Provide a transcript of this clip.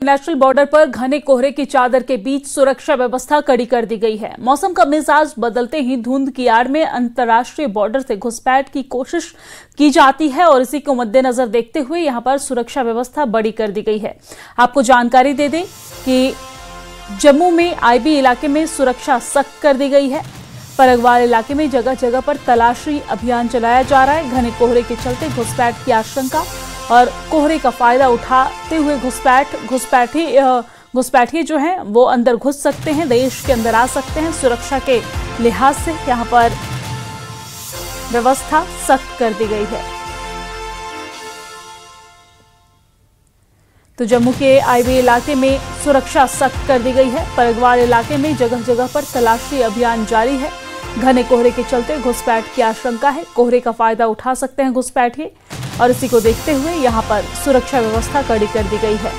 National border पर घने कोहरे की चादर के बीच सुरक्षा व्यवस्था कड़ी कर दी गई है। मौसम का मिजाज बदलते ही धुंध की आड़ में अंतर्राष्ट्रीय बॉर्डर से घुसपैठ की कोशिश की जाती है और इसी को मद्देनजर देखते हुए यहां पर सुरक्षा व्यवस्था बड़ी कर दी गई है। आपको जानकारी दे दें कि जम्मू में आईबी इलाके में सुरक्षा सख्त कर दी गई है। प्रगवाल इलाके में जगह जगह पर तलाशी अभियान चलाया जा रहा है। घने कोहरे के चलते घुसपैठ की आशंका और कोहरे का फायदा उठाते हुए घुसपैठी जो हैं वो अंदर घुस सकते हैं, देश के अंदर आ सकते हैं। सुरक्षा के लिहाज से यहां पर व्यवस्था सख्त कर दी गई है। तो जम्मू के आईबी इलाके में सुरक्षा सख्त कर दी गई है। प्रगवाल इलाके में जगह जगह पर तलाशी अभियान जारी है। घने कोहरे के चलते घुसपैठ की आशंका है, कोहरे का फायदा उठा सकते हैं घुसपैठी और इसी को देखते हुए यहां पर सुरक्षा व्यवस्था कड़ी कर दी गई है।